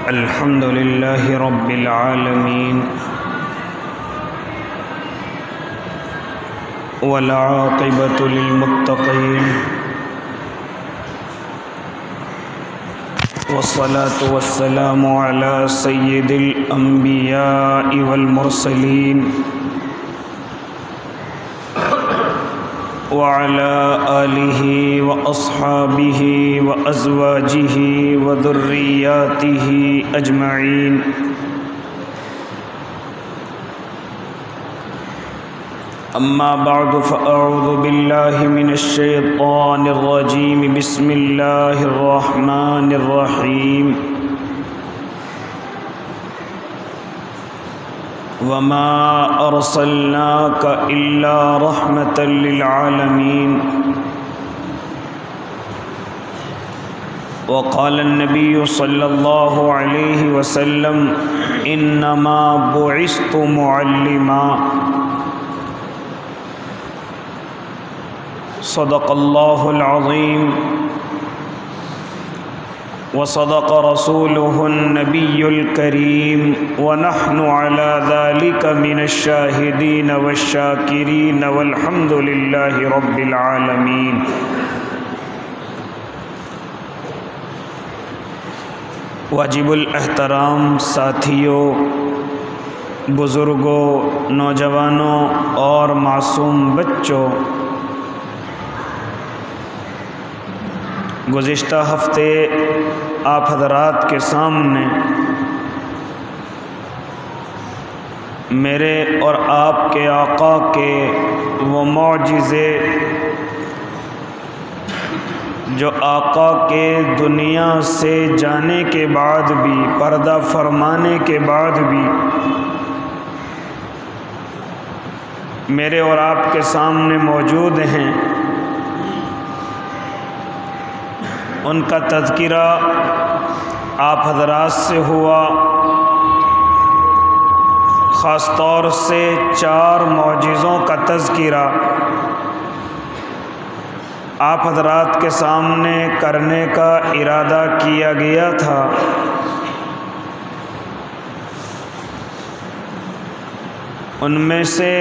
الحمد لله رب العالمين والعاقبة للمتقين والصلاة والسلام على سيد الأنبياء والمرسلين وعلى آله وأصحابه وأزواجه وذرياته أجمعين. أما بعد فأعوذ بالله من الشيطان الرجيم. بسم الله الرحمن الرحيم. وما أرسلناك إلا رحمة للعالمين. وقال النبي صلى الله عليه وسلم إنما بعثت معلما. صدق الله العظيم وصدق رسوله النبي الكريم ونحن على ذلك من الشاهدين والشاكرين والحمد لله رب العالمين. واجب الاحترام ساتھیوں، بزرگوں، نوجوانوں اور معصوم بچوں، گزشتہ ہفتے آپ حضرات کے سامنے میرے اور آپ کے آقا کے وہ معجزے جو آقا کے دنیا سے جانے کے بعد بھی، پردہ فرمانے کے بعد بھی میرے اور آپ کے سامنے موجود ہیں، ان کا تذکرہ آپ حضرات سے ہوا. خاص طور سے 4 معجزوں کا تذکرہ آپ حضرات کے سامنے کرنے کا ارادہ کیا گیا تھا. ان میں سے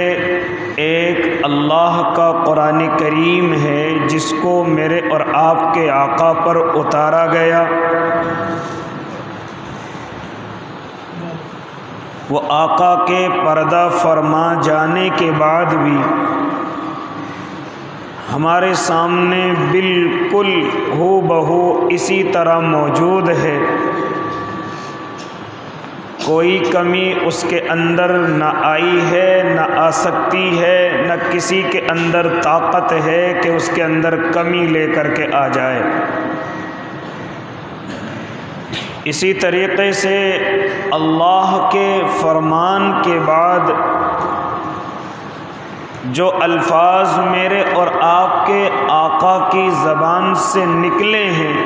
ایک اللہ کا قرآن کریم ہے جس کو میرے اور آپ کے آقا پر اتارا گیا. وہ آقا کے پردہ فرما جانے کے بعد بھی ہمارے سامنے بالکل ہو بہو اسی طرح موجود ہے. کوئی کمی اس کے اندر نہ آئی ہے، نہ آ سکتی ہے، نہ کسی کے اندر طاقت ہے کہ اس کے اندر کمی لے کر کے آ جائے. اسی طریقے سے اللہ کے فرمان کے بعد جو الفاظ میرے اور آپ کے آقا کی زبان سے نکلے ہیں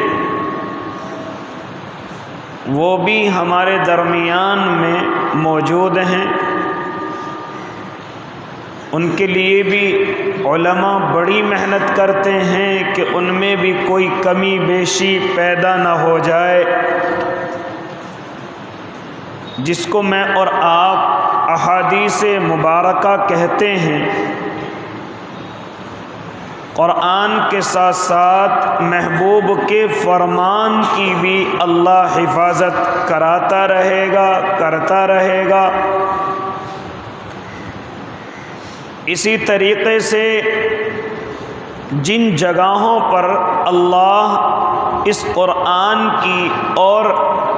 وہ بھی ہمارے درمیان میں موجود ہیں. ان کے لیے بھی علماء بڑی محنت کرتے ہیں کہ ان میں بھی کوئی کمی بیشی پیدا نہ ہو جائے، جس کو میں اور آپ احادیث مبارکہ کہتے ہیں. قرآن کے ساتھ ساتھ محبوب کے فرمان کی بھی اللہ حفاظت کراتا رہے گا، کرتا رہے گا. اسی طریقے سے جن جگہوں پر اللہ اس قرآن کی اور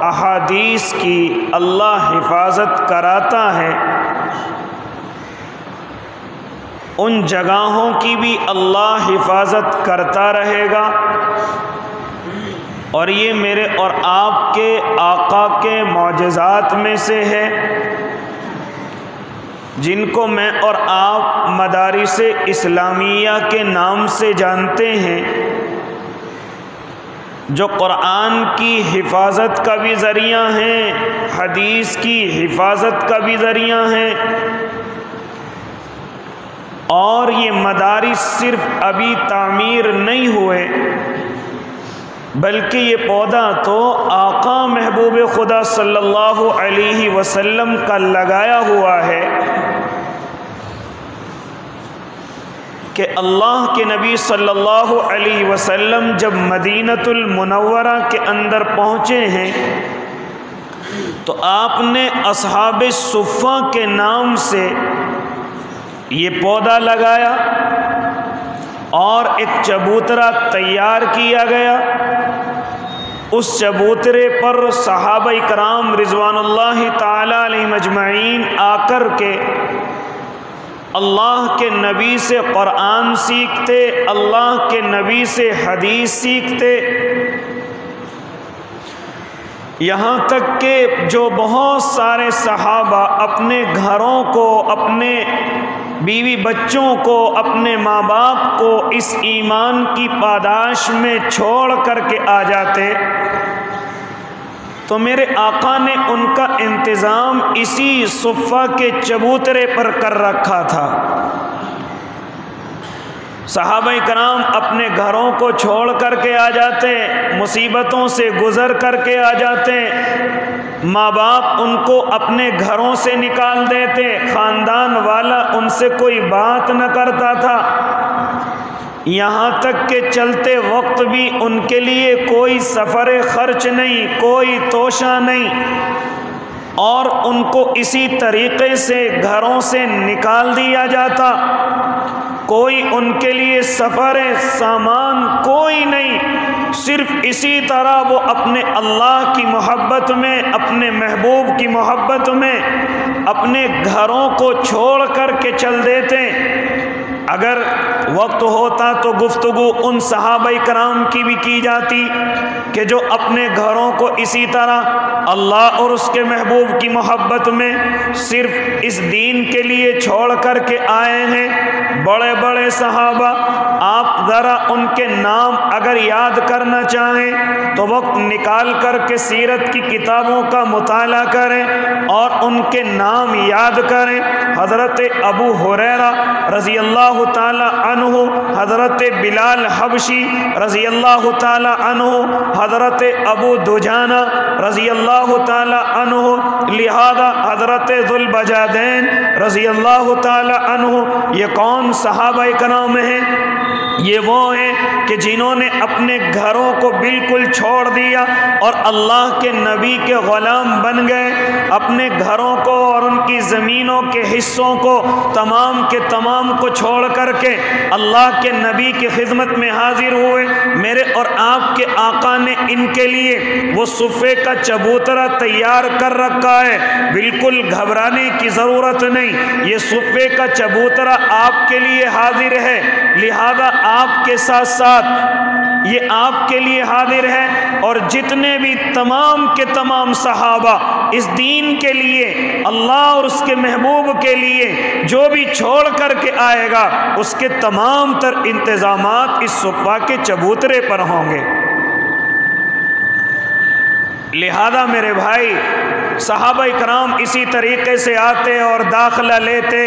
احادیث کی اللہ حفاظت کراتا ہے ان جگہوں کی بھی اللہ حفاظت کرتا رہے گا. اور یہ میرے اور آپ کے آقا کے معجزات میں سے ہے جن کو میں اور آپ مدارس اسلامیہ کے نام سے جانتے ہیں، جو قرآن کی حفاظت کا بھی ذریعہ ہیں، حدیث کی حفاظت کا بھی ذریعہ ہیں. اور یہ مدارس صرف ابھی تعمیر نہیں ہوئے بلکہ یہ پودا تو آقا محبوب محبوب خدا صلی اللہ علیہ وسلم کا لگایا ہوا ہے کہ اللہ کے نبی صلی اللہ علیہ وسلم جب مدینۃ المنورہ کے اندر پہنچے ہیں تو آپ نے اصحاب صفہ کے نام سے یہ پودا لگایا اور ایک چبوترا تیار کیا گیا. اس چبوترے پر صحابہ کرام رضوان اللہ تعالی علیہم اجمعین آ کر کے اللہ کے نبی سے قرآن سیکھتے، اللہ کے نبی سے حدیث سیکھتے، یہاں تک کہ جو بہت سارے صحابہ اپنے گھروں کو، اپنے بیوی بچوں کو، اپنے ماں باپ کو اس ایمان کی پاداش میں چھوڑ کر کے آ جاتے، تو میرے آقا نے ان کا انتظام اسی صفہ کے چبوترے پر کر رکھا تھا. صحابہ کرام اپنے گھروں کو چھوڑ کر کے آ جاتے، مصیبتوں سے گزر کر کے آ جاتے، ماں باپ ان کو اپنے گھروں سے نکال دیتے، خاندان والا ان سے کوئی بات نہ کرتا تھا، یہاں تک کہ چلتے وقت بھی ان کے لیے کوئی سفر خرچ نہیں، کوئی توشہ نہیں، اور ان کو اسی طریقے سے گھروں سے نکال دیا جاتا. کوئی ان کے لیے سفر سامان کوئی نہیں، صرف اسی طرح وہ اپنے اللہ کی محبت میں، اپنے محبوب کی محبت میں اپنے گھروں کو چھوڑ کر کے چل دیتے. اگر وقت ہوتا تو گفتگو ان صحابہ کرام کی بھی کی جاتی کہ جو اپنے گھروں کو اسی طرح اللہ اور اس کے محبوب کی محبت میں صرف اس دین کے لیے چھوڑ کر کے آئے ہیں. بڑے بڑے صحابہ، آپ ذرا ان کے نام اگر یاد کرنا چاہیں تو وقت نکال کر کے سیرت کی کتابوں کا مطالعہ کریں اور ان کے نام یاد کریں. حضرت ابو ہریرہ رضی اللہ تعالی عنہ، حضرت بلال حبشی رضی اللہ تعالی عنہ، حضرت ابو دجانہ رضی اللہ تعالی عنہ، لہذا حضرت ذوالبجادین رضی اللہ تعالی عنہ. یہ کون صحابہ کرام ہیں؟ یہ وہ ہیں کہ جنہوں نے اپنے گھروں کو بالکل چھوڑ دیا اور اللہ کے نبی کے غلام بن گئے. اپنے گھروں کو اور ان کی زمینوں کے حصوں کو تمام کے تمام کو چھوڑ کر کے اللہ کے نبی کی خدمت میں حاضر ہوئے. میرے اور آپ کے آقا نے ان کے لیے وہ صفے کا چبوترا تیار کر رکھا ہے، بالکل گھبرانے کی ضرورت نہیں. یہ صفے کا چبوترا آپ کے لیے حاضر ہے، لہذا آپ کے ساتھ ساتھ یہ آپ کے لیے حاضر ہے. اور جتنے بھی تمام کے تمام صحابہ اس دین کے لیے، اللہ اور اس کے محبوب کے لیے جو بھی چھوڑ کر کے آئے گا، اس کے تمام تر انتظامات اس صفہ کے چبوترے پر ہوں گے. لہذا میرے بھائی، صحابہ کرام اسی طریقے سے آتے اور داخلہ لیتے.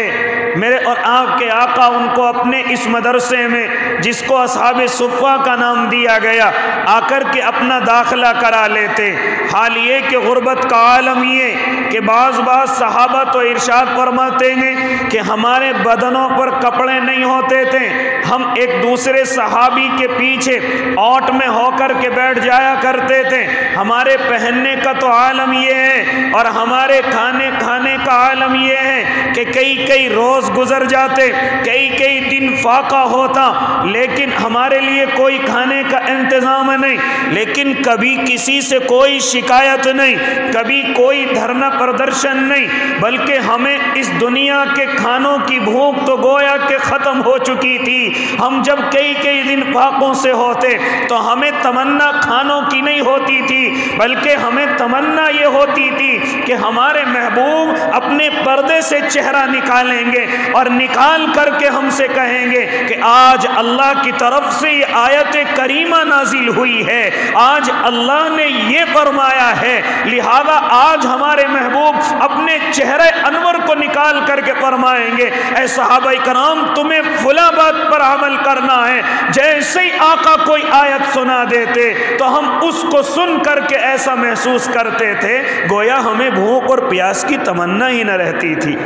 میرے اور آپ کے آقا ان کو اپنے اس مدرسے میں، جس کو اصحاب صفہ کا نام دیا گیا، آ کر کے اپنا داخلہ کرا لیتے. حال یہ کہ غربت کا عالم یہ کہ بعض صحابہ تو ارشاد فرماتے ہیں کہ ہمارے بدنوں پر کپڑے نہیں ہوتے تھے، ہم ایک دوسرے صحابی کے پیچھے اوٹ میں ہو کر کے بیٹھ جایا کرتے تھے. ہمارے پہننے کا تو عالم یہ ہے اور ہمارے کھانے کا عالم یہ ہے کہ کئی روز گزر جاتے، کئی دن فاقہ ہوتا، لیکن ہمارے لیے کوئی کھانے کا انتظام نہیں. لیکن کبھی کسی سے کوئی شکایت نہیں، کبھی کوئی دھرنا پردرشن نہیں، بلکہ ہمیں اس دنیا کے کھانوں کی بھوک تو گویا کہ ختم ہو چکی تھی. ہم جب کئی دن فاقوں سے ہوتے تو ہمیں تمنا کھانوں کی نہیں ہوتی تھی، بلکہ ہمیں تمنا یہ ہوتی تھی کہ ہمارے محبوب اپنے پردے سے چہرہ نکالیں گے، اور نکال کر کے ہم سے کہیں گے کہ آج اللہ کی طرف سے یہ آیت کریمہ نازل ہوئی ہے، آج اللہ نے یہ فرمایا ہے، لہذا آج ہمارے محبوب اپنے چہرے انور کو نکال کر کے فرمائیں گے اے صحابہ کرام تمہیں فلاں بات پر عمل کرنا ہے۔ جیسے ہی آقا کوئی آیت سنا دیتے تو ہم اس کو سن کر کے ایسا محسوس کرتے تھے گویا ہمیں بھوک اور پیاس کی تمنا ہی نہ رہتی تھی۔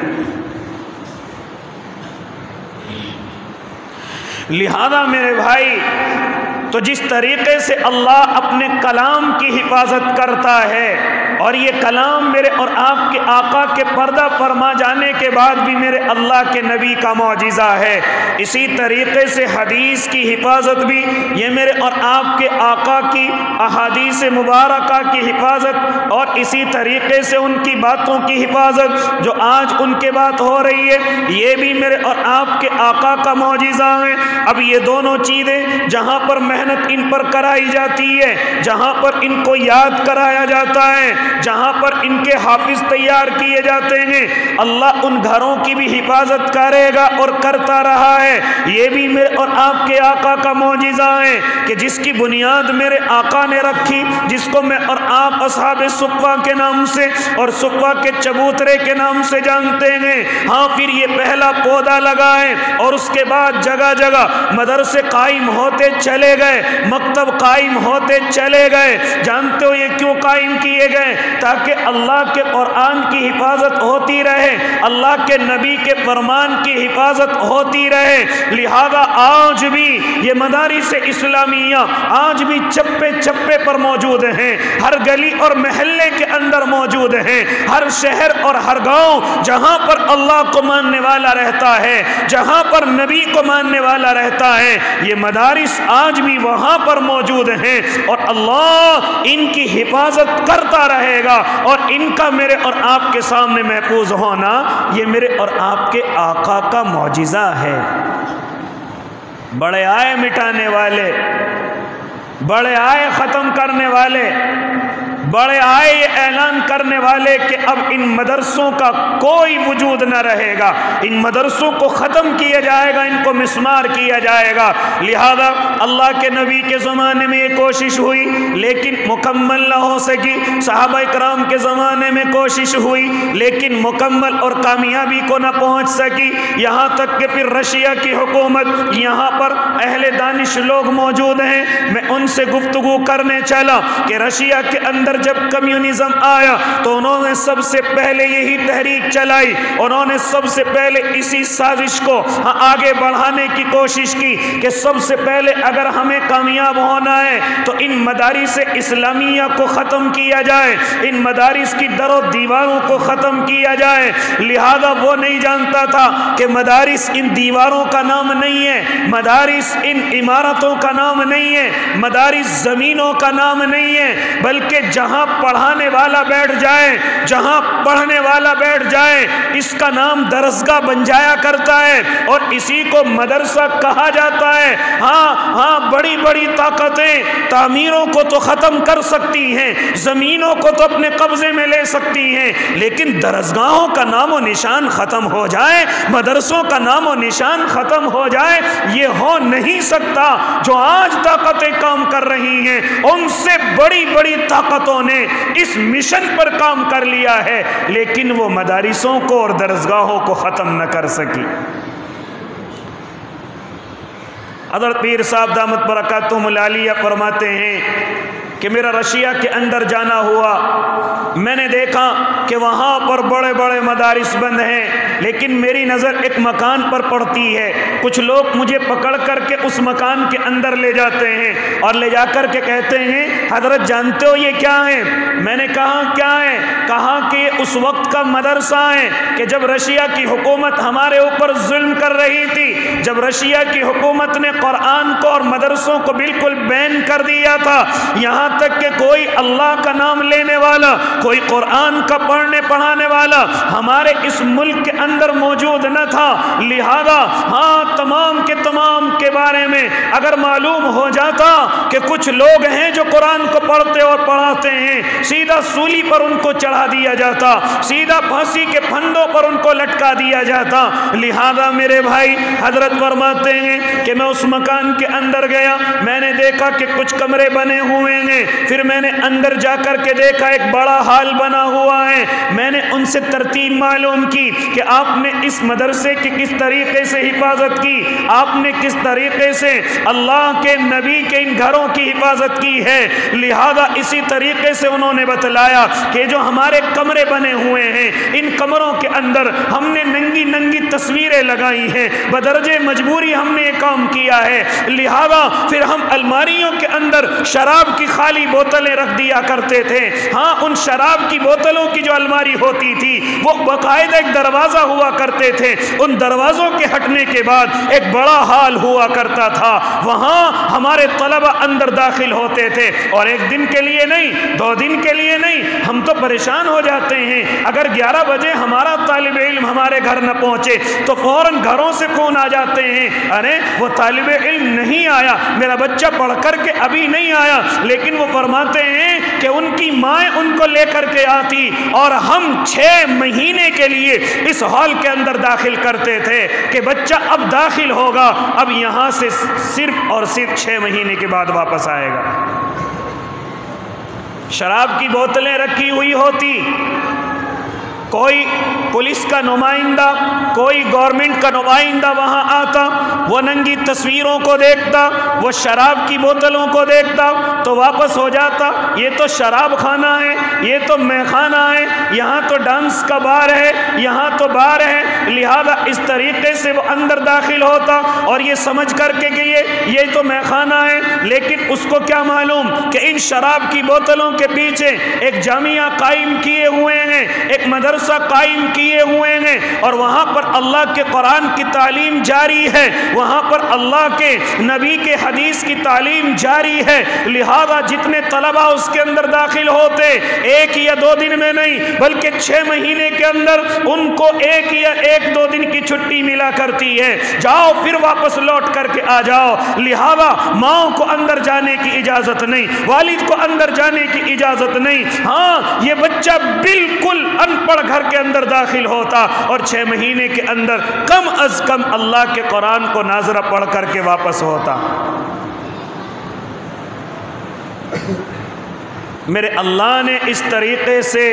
لہذا میرے بھائی، تو جس طریقے سے اللہ اپنے کلام کی حفاظت کرتا ہے، اور یہ کلام میرے اور آپ کے آقا کے پردہ فرما جانے کے بعد بھی میرے اللہ کے نبی کا معجزہ ہے، اسی طریقے سے حدیث کی حفاظت بھی یہ میرے اور آپ کے آقا کی احادیث مبارکہ کی حفاظت، اور اسی طریقے سے ان کی باتوں کی حفاظت جو آج ان کے بات ہو رہی ہے، یہ بھی میرے اور آپ کے آقا کا معجزہ ہے۔ اب یہ دونوں چیزیں جہاں پر محنت ان پر کرائی جاتی ہے، جہاں پر ان کو یاد کرایا جاتا ہے، جہاں پر ان کے حافظ تیار کیے جاتے ہیں، اللہ ان گھروں کی بھی حفاظت کرے گا اور کرتا رہا ہے۔ یہ بھی میرے اور آپ کے آقا کا معجزہ ہے کہ جس کی بنیاد میرے آقا نے رکھی، جس کو میں اور آپ اصحاب صفہ کے نام سے اور صفہ کے چبوترے کے نام سے جانتے ہیں۔ ہاں، پھر یہ پہلا پودا لگا ہے اور اس کے بعد جگہ جگہ مدرسے قائم ہوتے چلے گئے، مکتب قائم ہوتے چلے گئے۔ جانتے ہو یہ کیوں قائم کیے گئے؟ تاکہ اللہ کے قرآن کی حفاظت ہوتی رہے، اللہ کے نبی کے فرمان کی حفاظت ہوتی رہے۔ لہذا آج بھی یہ مدارس اسلامیہ آج بھی چپے چپے پر موجود ہیں، ہر گلی اور محلے کے اندر موجود ہیں، ہر شہر اور ہر گاؤں جہاں پر اللہ کو ماننے والا رہتا ہے، جہاں پر نبی کو ماننے والا رہتا ہے، یہ مدارس آج بھی وہاں پر موجود ہیں، اور اللہ ان کی حفاظت کرتا رہے گا، اور ان کا میرے اور آپ کے سامنے محفوظ ہونا یہ میرے اور آپ کے آقا کا معجزہ ہے۔ بڑے آئے مٹانے والے، بڑے آئے ختم کرنے والے، بڑے آئے یہ اعلان کرنے والے کہ اب ان مدرسوں کا کوئی وجود نہ رہے گا، ان مدرسوں کو ختم کیا جائے گا، ان کو مسمار کیا جائے گا۔ لہذا اللہ کے نبی کے زمانے میں یہ کوشش ہوئی لیکن مکمل نہ ہو سکی، صحابہ کرام کے زمانے میں کوشش ہوئی لیکن مکمل اور کامیابی کو نہ پہنچ سکی، یہاں تک کہ پھر رشیا کی حکومت، یہاں پر اہل دانش لوگ موجود ہیں، میں ان سے گفتگو کرنے چلا کہ رشیا کے اندر جب کمیونزم آیا تو انہوں نے سب سے پہلے یہی تحریک چلائی، انہوں نے سب سے پہلے اسی سازش کو آگے بڑھانے کی کوشش کی کہ سب سے پہلے اگر ہمیں کامیاب ہونا ہے تو ان مدارس اسلامیہ کو ختم کیا جائے، ان مدارس کی در و دیواروں کو ختم کیا جائے۔ لہذا وہ نہیں جانتا تھا کہ مدارس ان دیواروں کا نام نہیں ہے، مدارس ان عمارتوں کا نام نہیں ہے، مدارس زمینوں کا نام نہیں ہے، بلکہ جہاں پڑھانے والا بیٹھ جائے، جہاں پڑھنے والا بیٹھ جائے، اس کا نام درسگاہ بن جایا کرتا ہے اور اسی کو مدرسہ کہا جاتا ہے۔ ہاں بڑی بڑی طاقتیں تعمیروں کو تو ختم کر سکتی ہیں، زمینوں کو تو اپنے قبضے میں لے سکتی ہیں، لیکن درسگاہوں کا نام و نشان ختم ہو جائے، مدرسوں کا نام و نشان ختم ہو جائے، یہ ہو نہیں سکتا۔ جو آج طاقتیں کام کر رہی ہیں ان سے بڑی بڑی طاقتوں نے اس مشن پر کام کر لیا ہے لیکن وہ مدارسوں کو اور درسگاہوں کو ختم نہ کر سکی۔ حضرت پیر صاحب دامت برکاتہم العالیہ فرماتے ہیں کہ میرا رشیا کے اندر جانا ہوا، میں نے دیکھا کہ وہاں پر بڑے بڑے مدارس بند ہیں لیکن میری نظر ایک مکان پر پڑتی ہے، کچھ لوگ مجھے پکڑ کر کے اس مکان کے اندر لے جاتے ہیں اور لے جا کر کے کہتے ہیں حضرت جانتے ہو یہ کیا ہے؟ میں نے کہا کیا ہے؟ کہا کہ یہ اس وقت کا مدرسہ ہے کہ جب رشیا کی حکومت ہمارے اوپر ظلم کر رہی تھی، جب رشیا کی حکومت نے قرآن کو اور مدرسوں کو بالکل بین کر دیا تھا، یہاں تک کہ کوئی اللہ کا نام لینے والا، کوئی قرآن کا پڑھنے پڑھانے والا ہمارے اس ملک کے اندر موجود نہ تھا، لہذا ہاں تمام کے بارے میں اگر معلوم ہو جاتا کہ کچھ لوگ ہیں جو قرآن کو پڑھتے اور پڑھاتے ہیں، سیدھا سولی پر ان کو چڑھا دیا جاتا، سیدھا پھانسی کے پھندوں پر ان کو لٹکا دیا جاتا۔ لہذا میرے بھائی حضرت فرماتے ہیں کہ میں اس مکان کے اندر گیا، میں نے دیکھا کہ کچھ کمرے بنے ہوئے ہیں، پھر میں نے اندر جا کر کے دیکھا ایک بڑا ہال بنا ہوا ہے۔ میں نے ان سے ترتیب معلوم کی کہ آپ نے اس مدرسے کی کس طریقے سے حفاظت کی، آپ نے کس طریقے سے اللہ کے نبی کے ان گھروں کی حفاظت کی ہے۔ لہذا اسی طریقے سے انہوں نے بتلایا کہ جو ہمارے کمرے بنے ہوئے ہیں، ان کمروں کے اندر ہم نے ننگی ننگی تصویریں لگائی ہیں، بدرجہ مجبوری ہم نے یہ کام کیا ہے۔ لہذا پھر ہم الماریوں کے اندر شراب کی خالی بوتلیں رکھ دیا کرتے تھے۔ ہاں ان شراب کی بوتلوں کی جو الماری ہوتی تھی وہ باقاعدہ ایک دروازہ ہوا کرتے تھے، ان دروازوں کے ہٹنے کے بعد ایک بڑا ہال ہوا کرتا تھا، وہاں ہمارے طلبہ اندر داخل ہوتے تھے، اور ایک دن کے لیے نہیں، 2 دن کے لیے نہیں، ہم تو پریشان ہو جاتے ہیں اگر 11 بجے ہمارا طالب علم ہمارے گھر نہ پہنچے تو فوراً گھروں سے فون آ جاتے ہیں، ارے وہ طالب علم نہیں آیا، میرا بچہ پڑھ کر کے ابھی نہیں آیا۔ لیکن وہ فرماتے ہیں کہ ان کی مائیں ان کو لے کر کے آتی اور ہم 6 مہینے کے لیے اس ہال کے اندر داخل کرتے تھے کہ بچہ اب داخل ہوگا، اب یہاں سے صرف اور صرف 6 مہینے کے بعد واپس آئے گا۔ شراب کی بوتلیں رکھی ہوئی ہوتی، کوئی پولیس کا نمائندہ، کوئی گورنمنٹ کا نمائندہ وہاں آتا، وہ ننگی تصویروں کو دیکھتا، وہ شراب کی بوتلوں کو دیکھتا تو واپس ہو جاتا۔ یہ تو شراب خانہ ہے، یہ تو میخانہ ہے، یہاں تو ڈانس کا بار ہے، یہاں تو بار ہے۔ لہذا اس طریقے سے وہ اندر داخل ہوتا اور یہ سمجھ کر کے کہ یہ تو میخانہ ہے، لیکن اس کو کیا معلوم کہ ان شراب کی بوتلوں کے پیچھے ایک جامعہ قائم کیے ہوئے ہیں، ایک مدرسہ قائم کیے ہوئے ہیں، اور وہاں پر اللہ کے قرآن کی تعلیم جاری ہے، وہاں پر اللہ کے نبی کے حدیث کی تعلیم جاری ہے۔ لہذا جتنے طلبہ اس کے اندر داخل ہوتے، 1 یا 2 دن میں نہیں بلکہ 6 مہینے کے اندر ان کو 1 یا 1-2 دن کی چھٹی ملا کرتی ہے، جاؤ پھر واپس لوٹ کر کے آ جاؤ۔ لہذا ماں کو اندر جانے کی اجازت نہیں، والد کو اندر جانے کی اجازت نہیں۔ ہاں یہ بچہ بالکل ان پڑھ گھر کے اندر داخل ہوتا اور 6 مہینے کے اندر کم از کم اللہ کے قرآن کو ناظرہ پڑھ کر کے واپس ہوتا۔ میرے اللہ نے اس طریقے سے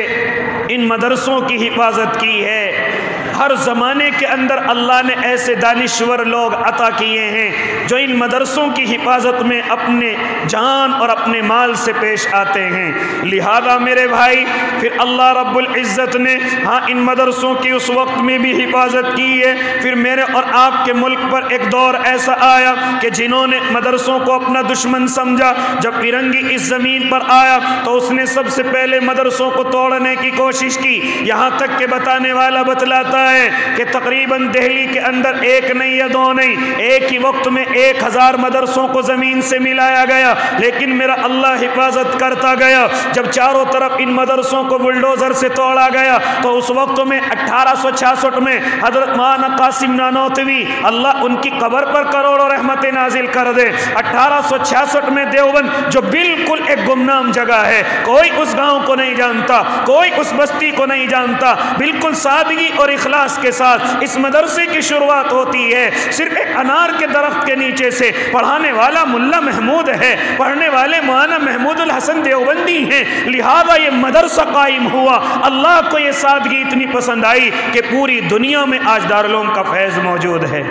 ان مدرسوں کی حفاظت کی ہے۔ ہر زمانے کے اندر اللہ نے ایسے دانشور لوگ عطا کیے ہیں جو ان مدرسوں کی حفاظت میں اپنے جان اور اپنے مال سے پیش آتے ہیں۔ لہذا میرے بھائی پھر اللہ رب العزت نے ان مدرسوں کی اس وقت میں بھی حفاظت کی ہے۔ پھر میرے اور آپ کے ملک پر ایک دور ایسا آیا کہ جنہوں نے مدرسوں کو اپنا دشمن سمجھا، جب فرنگی اس زمین پر آیا تو اس نے سب سے پہلے مدرسوں کو توڑنے کی کوشش کی، یہاں تک کہ بتانے والا بتلاتا ہے کہ تقریباً دہلی کے اندر 1 نہیں یا 2 نہیں، ایک ہی وقت میں 1000 مدرسوں کو زمین سے ملایا گیا، لیکن میرا اللہ حفاظت کرتا گیا۔ جب چاروں طرف ان مدرسوں کو بلڈوزر سے توڑا گیا تو اس وقت میں 1866 میں حضرت مولانا قاسم نانوتوی، اللہ ان کی قبر پر کروڑوں رحمت نازل کر دے، 1866 میں دیوبند جو بالکل ایک گمنام جگہ ہے، کوئی اس گاؤں کو نہیں جانتا، کوئی اس بستی کو نہیں جانتا، بالکل سادگی اور اخلاص کے ساتھ اس مدرسے کی شروعات ہوتی ہے۔ صرف ایک انار کے درخت کے نیچے سے، پڑھانے والا ملا محمود ہے، پڑھنے والے مولانا محمود الحسن دیوبندی ہیں، لہذا یہ مدرسہ قائم ہوا۔ اللہ کو یہ سادگی اتنی پسند آئی کہ پوری دنیا میں آج دارالعلوم کا فیض موجود ہے۔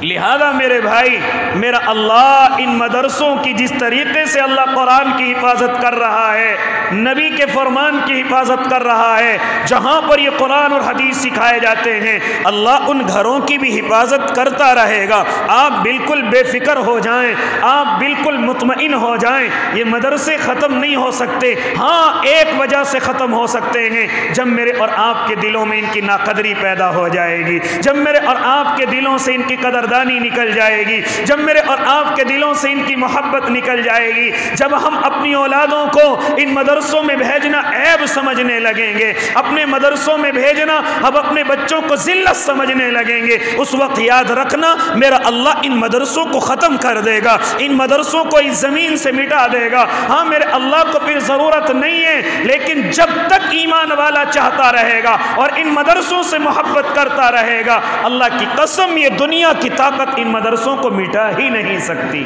لہذا میرے بھائی میرا اللہ ان مدرسوں کی جس طریقے سے اللہ قرآن کی حفاظت کر رہا ہے، نبی کے فرمان کی حفاظت کر رہا ہے، جہاں پر یہ قرآن اور حدیث سکھائے جاتے ہیں اللہ ان گھروں کی بھی حفاظت کرتا رہے گا۔ آپ بالکل بے فکر ہو جائیں، آپ بالکل مطمئن ہو جائیں، یہ مدرسے ختم نہیں ہو سکتے۔ ہاں ایک وجہ سے ختم ہو سکتے ہیں، جب میرے اور آپ کے دلوں میں ان کی ناقدری پیدا ہو جائے گی، جب میرے اور آپ کے دلوں سے ان کی قدر طلبدانی نکل جائے گی، جب میرے اور آپ کے دلوں سے ان کی محبت نکل جائے گی، جب ہم اپنی اولادوں کو ان مدرسوں میں بھیجنا عیب سمجھنے لگیں گے، اپنے مدرسوں میں بھیجنا اب اپنے بچوں کو ذلت سمجھنے لگیں گے، اس وقت یاد رکھنا میرا اللہ ان مدرسوں کو ختم کر دے گا، ان مدرسوں کو اس زمین سے مٹا دے گا۔ ہاں میرے اللہ کو پھر ضرورت نہیں ہے، لیکن جب تک ایمان والا چاہتا رہے گا اور ان مدرسوں سے محبت کرتا رہے گا، اللہ کی قسم یہ دنیا کی طاقت ان مدرسوں کو مٹا ہی نہیں سکتی۔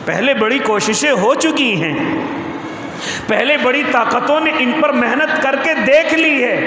پہلے بڑی کوششیں ہو چکی ہیں، پہلے بڑی طاقتوں نے ان پر محنت کر کے دیکھ لی ہے،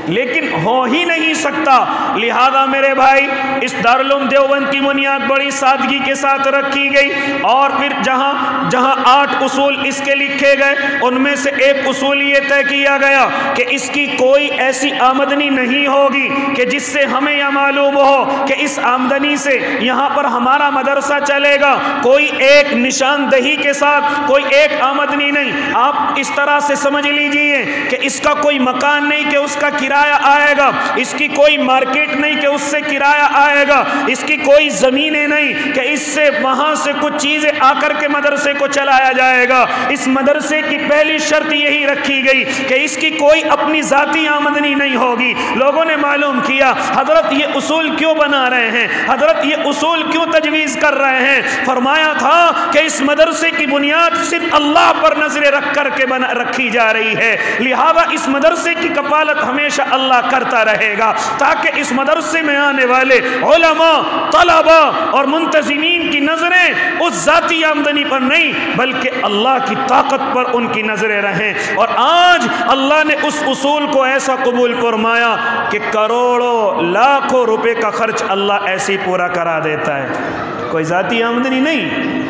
لیکن ہو ہی نہیں سکتا۔ لہذا میرے بھائی اس دارالعلوم دیوبند کی بنیاد بڑی سادگی کے ساتھ رکھی گئی، اور پھر جہاں 8 اصول اس کے لکھے گئے، ان میں سے ایک اصول یہ طے کیا گیا کہ اس کی کوئی ایسی آمدنی نہیں ہوگی کہ جس سے ہمیں یہ معلوم ہو کہ اس آمدنی سے یہاں پر ہمارا مدرسہ چلے گا، کوئی ایک نشاندہی کے ساتھ کوئی ایک آمدنی نہیں۔ آپ اس طرح سے سمجھ لیجئے کہ اس کا کوئی مکان نہیں کہ اس کا کرایہ آئے گا، اس کی کوئی مارکیٹ نہیں کہ اس سے کرایہ آئے گا، اس کی کوئی زمینیں نہیں کہ اس سے وہاں سے کچھ چیزیں آ کر کے مدرسے کو چلایا جائے گا۔ اس مدرسے کی پہلی شرط یہی رکھی گئی کہ اس کی کوئی اپنی ذاتی آمدنی نہیں ہوگی۔ لوگوں نے معلوم کیا حضرت یہ اصول کیوں بنا رہے ہیں، حضرت یہ اصول کیوں تجویز کر رہے ہیں؟ فرمایا تھا کہ اس مدرسے کی بنیاد صرف اللہ پر نظر رکھ کر کے رکھی جا رہی ہے، لہذا اس مدرسے کی کفالت ہمیشہ اللہ کرتا رہے گا، تاکہ اس مدرسے میں آنے والے علماء، طلباء اور منتظمین کی نظریں اس ذاتی آمدنی پر نہیں بلکہ اللہ کی طاقت پر ان کی نظریں رہیں۔ اور آج اللہ نے اس اصول کو ایسا قبول فرمایا کہ کروڑوں لاکھوں روپے کا خرچ اللہ ایسے ہی پورا کرا دیتا ہے، کوئی ذاتی آمدنی نہیں،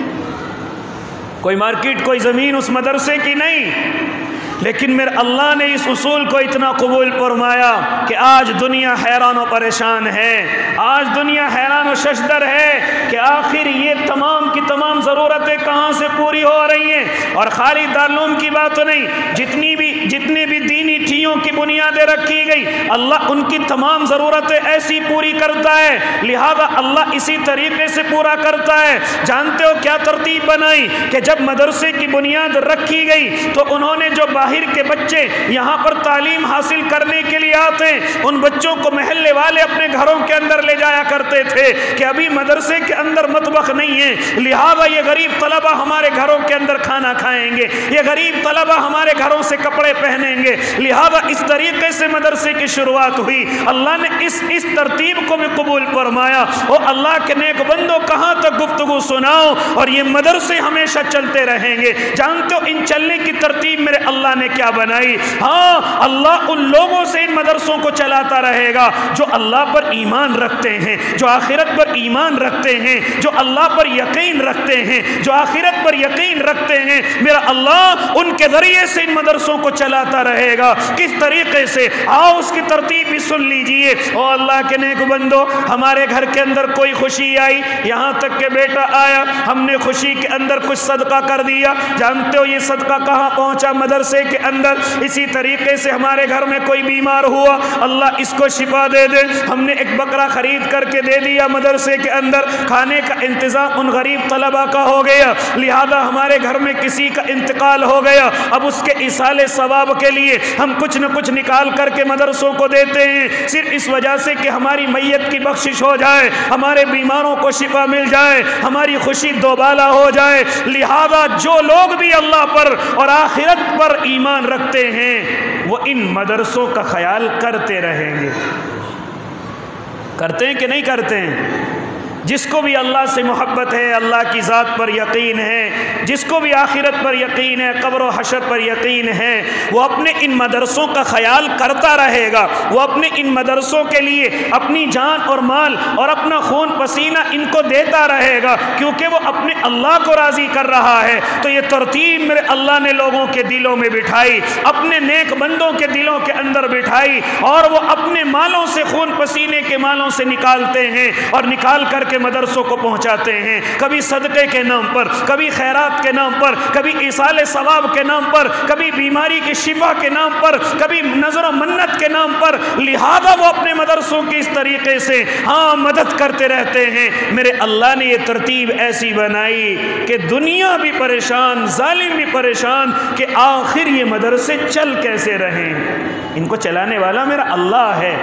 کوئی مارکیٹ، کوئی زمین اس مدرسے کی نہیں، لیکن میرے اللہ نے اس اصول کو اتنا قبول فرمایا کہ آج دنیا حیران و پریشان ہے، آج دنیا حیران و ششدر ہے کہ آخر یہ تمام کی تمام ضرورتیں کہاں سے پوری ہو رہی ہیں۔ اور خالی دارالعلوم کی بات نہیں، جتنی بھی دینی ٹھیوں کی بنیادیں رکھی گئی اللہ ان کی تمام ضرورتیں ایسی پوری کرتا ہے، لہذا اللہ اسی طریقے سے پورا کرتا ہے۔ جانتے ہو کیا ترتیب بنائی کہ جب مدرسے کی بنیاد رکھی گئی تو انہوں نے جو باہر کے بچے یہاں پر تعلیم حاصل کرنے کے لیے آتے ہیں ان بچوں کو محلے والے اپنے گھروں کے اندر لے جایا کرتے تھے کہ ابھی مدرسے کے اندر مطبخ نہیں ہے، لہذا یہ غریب طلبہ ہمارے گھروں کے اندر کھانا کھائیں گے، یہ غریب طلبہ ہمارے گھروں سے کپڑے پہنیں گے، لہذا اس طریقے سے مدرسے کی شروعات ہوئی۔ اللہ نے اس ترتیب کو بھی قبول فرمایا۔ اور اللہ کے نیک بندوں کہاں تک گفتگو سناؤ، اور یہ مدرسے ہمیشہ چلتے رہیں گے۔ جانتے ہو ان چلنے کی ترتیب میرے اللہ نے کیا بنائی؟ ہاں اللہ ان لوگوں سے ان مدرسوں کو چلاتا رہے گا جو اللہ پر ایمان رکھتے ہیں، جو آخرت پر ایمان رکھتے ہیں، جو اللہ پر یقین رکھتے ہیں، جو آخرت پر یقین رکھتے ہیں۔ میرا اللہ ان کے ذریعے سے ان مدرسوں کو چلاتا رہے گا۔ کس طریقے سے؟ آؤ اس کی ترتیب بھی سن لیجئے۔ او اللہ کے نیک بندو، ہمارے گھر کے اندر کوئی خوشی آئی، یہاں تک کہ بیٹا آیا، ہم نے خوشی کے اندر کچھ صدقہ کر دیا۔ جانتے ہو یہ صدقہ کہاں پہنچا؟ مدرسے کے اندر۔ اسی طریقے سے ہمارے گھر میں کوئی بیمار ہوا، اللہ اس کو شفا دے دے، ہم نے ایک بکرا خرید کر کے دے دیا مدرسے کے اندر۔ کھانے کا انتظام ان غریب طلبہ کا ہو گیا، لہذا ہمارے گھر میں کسی کا انتقال ہو گیا، اب اس کے ایصال ثواب کے لیے ہم کچھ نہ کچھ نکال کر کے مدرسوں کو دیتے ہیں، صرف اس وجہ سے کہ ہماری میت کی بخشش ہو جائے، ہمارے بیماروں کو شفا مل جائے، ہماری خوشی دوبالا ہو جائے۔ لہذا جو لوگ بھی اللہ پر اور آخرت پر ایمان رکھتے ہیں وہ ان مدرسوں کا خیال کرتے رہیں گے۔ کرتے ہیں کہ نہیں کرتے ہیں؟ جس کو بھی اللہ سے محبت ہے، اللہ کی ذات پر یقین ہے، جس کو بھی آخرت پر یقین ہے، قبر و حشر پر یقین ہے، وہ اپنے ان مدرسوں کا خیال کرتا رہے گا، وہ اپنے ان مدرسوں کے لیے اپنی جان اور مال اور اپنا خون پسینہ ان کو دیتا رہے گا، کیونکہ وہ اپنے اللہ کو راضی کر رہا ہے۔ تو یہ ترتیب میرے اللہ نے لوگوں کے دلوں میں بٹھائی، اپنے نیک بندوں کے دلوں کے اندر بٹھائی، اور وہ اپنے مالوں سے، خون پسینے کے مالوں سے نکالتے ہیں، اور نکال کر کے کے مدرسوں کو پہنچاتے ہیں، کبھی صدقے کے نام پر، کبھی خیرات کے نام پر، کبھی ایصال ثواب کے نام پر، کبھی بیماری کی شفا کے نام پر، کبھی نظر و منت کے نام پر، لہذا وہ اپنے مدرسوں کی اس طریقے سے مدد کرتے رہتے ہیں۔ میرے اللہ نے یہ ترتیب ایسی بنائی کہ دنیا بھی پریشان، ظالم بھی پریشان کہ آخر یہ مدرسے چل کیسے رہیں، ان کو چلانے والا میرا اللہ ہے۔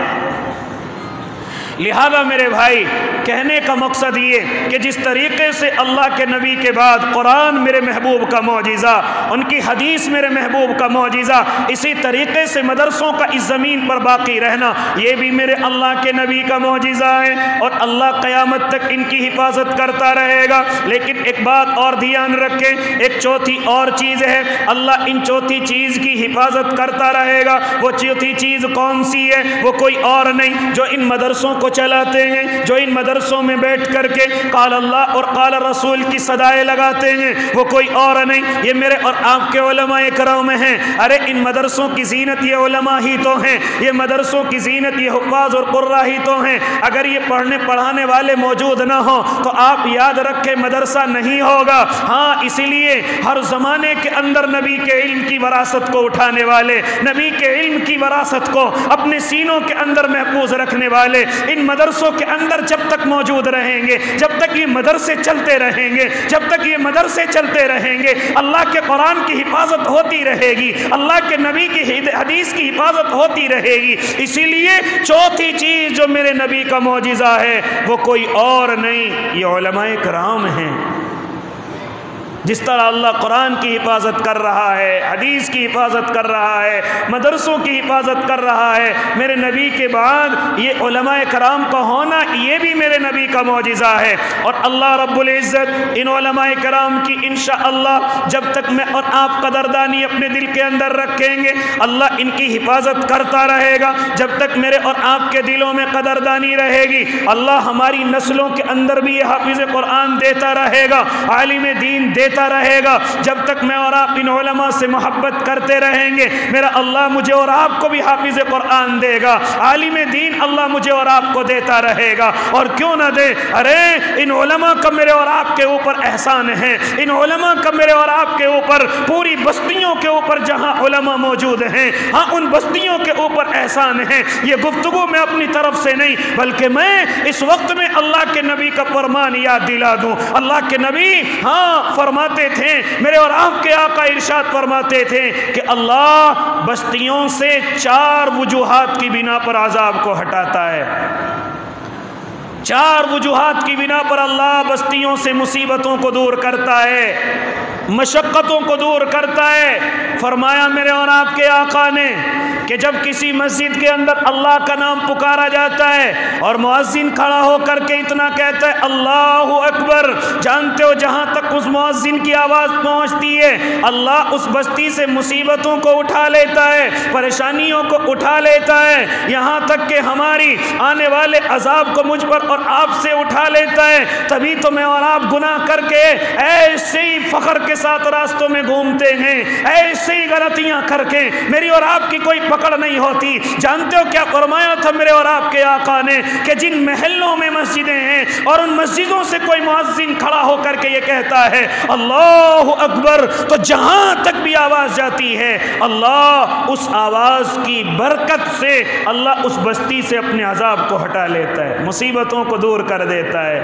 لہذا میرے بھائی کہنے کا مقصد یہ کہ جس طریقے سے اللہ کے نبی کے بعد قرآن میرے محبوب کا معجزہ، ان کی حدیث میرے محبوب کا معجزہ، اسی طریقے سے مدرسوں کا اس زمین پر باقی رہنا یہ بھی میرے اللہ کے نبی کا معجزہ ہے، اور اللہ قیامت تک ان کی حفاظت کرتا رہے گا۔ لیکن ایک بات اور دھیان رکھیں، ایک چوتھی اور چیز ہے، اللہ ان چوتھی چیز کی حفاظت کرتا رہے گا۔ وہ چوتھی چیز کون سی ہے؟ وہ کوئی اور نہیں، جو ان مدرسوں کو چلاتے ہیں، جو ان مدرسوں میں بیٹھ کر کے قال اللہ اور قال رسول کی صدائیں لگاتے ہیں، وہ کوئی اور نہیں، یہ میرے اور آپ کے علماء کرام ہیں۔ ارے ان مدرسوں کی زینت یہ علماء ہی تو ہیں، یہ مدرسوں کی زینت یہ حفاظ اور قراء ہی تو ہیں۔ اگر یہ پڑھنے پڑھانے والے موجود نہ ہوں تو آپ یاد رکھیں مدرسہ نہیں ہوگا۔ اسی لیے ہر زمانے کے اندر نبی کے علم کی وراثت کو اٹھانے والے، نبی کے علم کی وراثت کو اپنے سینوں کے اندر محفوظ رکھنے والے ان مدرسوں کے اندر جب تک موجود رہیں گے، جب تک یہ مدرسے چلتے رہیں گے، جب تک یہ مدرسے چلتے رہیں گے، اللہ کے قرآن کی حفاظت ہوتی رہے گی، اللہ کے نبی کی حدیث کی حفاظت ہوتی رہے گی۔ اسی لیے چوتھی چیز جو میرے نبی کا معجزہ ہے وہ کوئی اور نہیں، یہ علماء کرام ہیں۔ جس طرح اللہ قرآن کی حفاظت کر رہا ہے، حدیث کی حفاظت کر رہا ہے، مدرسوں کی حفاظت کر رہا ہے، میرے نبی کے بعد یہ علماء کرام کا ہونا یہ بھی میرے نبی کا معجزہ ہے۔ اور اللہ رب العزت ان علماء کرام کی انشاءاللہ جب تک میں اور آپ قدردانی اپنے دل کے اندر رکھیں گے اللہ ان کی حفاظت کرتا رہے گا۔ جب تک میرے اور آپ کے دلوں میں قدردانی رہے گی اللہ ہماری نسلوں کے اندر بھی یہ حافظ قرآن دیتا رہے گا، عالم دین دیتا رہے گا۔ جب تک میں اور آپ ان علماء سے محبت کرتے رہیں گے میرا اللہ مجھے اور آپ کو بھی حافظ قرآن دے گا، عالم دین اللہ مجھے اور آپ کو دیتا رہے گا۔ اور کیوں نہ دے، ارے ان علماء کا میرے اور آپ کے اوپر احسان ہے، ان علماء کا میرے اور آپ کے اوپر، پوری بستیوں کے اوپر جہاں علماء موجود ہیں ان بستیوں کے اوپر احسان ہے۔ یہ گفتگو میں اپنی طرف سے نہیں بلکہ میں اس وقت میں اللہ کے نبی کا فرمان یاد دلا دوں۔ اللہ کے نبی فرماتے تھے، میرے اور آپ کے آقا ارشاد فرماتے تھے کہ اللہ بستیوں سے 4 وجوہات کی بنا پر عذاب کو ہٹاتا ہے۔ 4 وجوہات کی بنا پر اللہ بستیوں سے مصیبتوں کو دور کرتا ہے، مشقتوں کو دور کرتا ہے۔ فرمایا میرے اور آپ کے آقا نے کہ جب کسی مسجد کے اندر اللہ کا نام پکارا جاتا ہے اور مؤذن کھڑا ہو کر کے اتنا کہتا ہے اللہ اکبر، جانتے ہو جہاں تک اس مؤذن کی آواز پہنچتی ہے اللہ اس بستی سے مصیبتوں کو اٹھا لیتا ہے، پریشانیوں کو اٹھا لیتا ہے، یہاں تک کہ ہماری آنے والے عذاب کو مجھ پر اور آپ سے اٹھا لیتا ہے۔ تبھی تو میں اور آپ گناہ کر کے ایسے ہی فخر کے ساتھ راستوں میں گھومتے ہیں، ایسے ہی غلطیاں کر کے میری اور آپ کی کوئی پکڑ نہیں ہوتی۔ جانتے ہو کیا فرمایا تھا میرے اور آپ کے آقا نے کہ جن محلوں میں مسجدیں ہیں اور ان مسجدوں سے کوئی مؤذن کھڑا ہو کر کے یہ کہتا ہے اللہ اکبر، تو جہاں تک بھی آواز جاتی ہے اللہ اس آواز کی برکت سے اللہ اس بستی سے اپنے عذاب کو ہٹا لیتا ہے، مصیبتوں کو دور کر دیتا ہے۔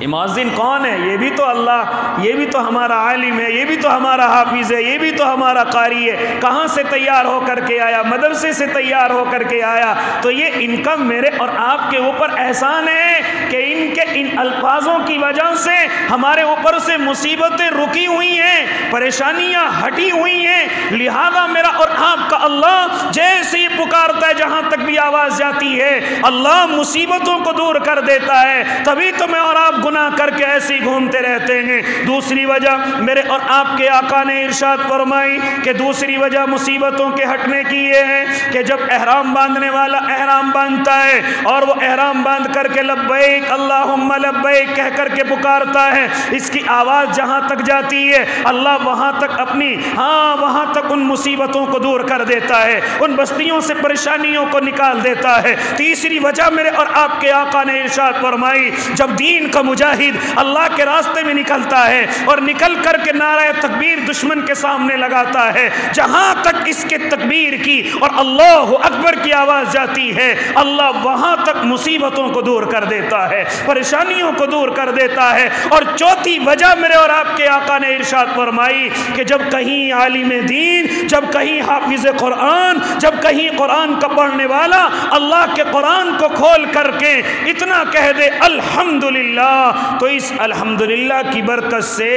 یہ مؤذن کون ہے؟ یہ بھی تو اللہ، یہ بھی تو ہمارا عالم ہے، یہ بھی تو ہمارا حافظ ہے، یہ بھی تو ہمارا قاری ہے۔ کہاں سے تیار ہو کر کے آیا؟ مدرسے سے تیار ہو کر کے آیا۔ تو یہ ان کا میرے اور آپ کے اوپر احسان ہے کہ ان کے ان الفاظوں کی وجہ سے ہمارے اوپر سے مصیبتیں رکی ہوئی ہیں، پریشانیاں ہٹی ہوئی ہیں۔ لہذا میرا اور آپ کا اللہ جیسے ہی پکارتا ہے جہاں تک بھی آواز جاتی ہے اللہ مصیبتوں کو دور کر دیتا ہے۔ تبھی تو میں اور آپ گناہ کر کے ایسے ہی گھومتے رہتے ہیں۔ دوسری وجہ میرے اور آپ کے آقا نے ارشاد فرمائی کہ دوسری وجہ مصیبتوں کے ہٹنے کی یہ ہے کہ جب احرام باندھنے والا احرام باندھتا ہے اور وہ احرام باندھ کر کے لبیک اللہم لبیک کہہ کر کے پکارتا ہے، اس کی آواز جہاں تک جاتی ہے اللہ وہاں تک ان مصیبتوں کو دور کر دیتا ہے، ان بستیوں سے پریشانیوں کو نکال دیتا ہے۔ تیسری وجہ میرے اور آپ کے آقا نے ارشاد فرمائی، جب دین کا مجاہد اللہ کے راستے میں نکلتا ہے اور نکل کر کے نعرہ تکبیر دشمن کے سامنے لگاتا ہے، جہاں تک اس کے تکبیر کی اور اللہ اکبر کی آواز جاتی ہے، اللہ وہاں تک مصیبتوں کو دور کر دیتا ہے، پریشانیوں کو دور کر دیتا ہے۔ اور چوتھی وجہ میرے اور آپ کے آقا نے ارشاد فرمائی کہ جب کہیں عالم دین، جب کہیں حافظ قرآن، جب کہیں قرآن کا پڑھنے والا اللہ کے قرآن کو کھول کر کے اتنا کہہ دے الحمدللہ، تو اس الحمدللہ کی برکت سے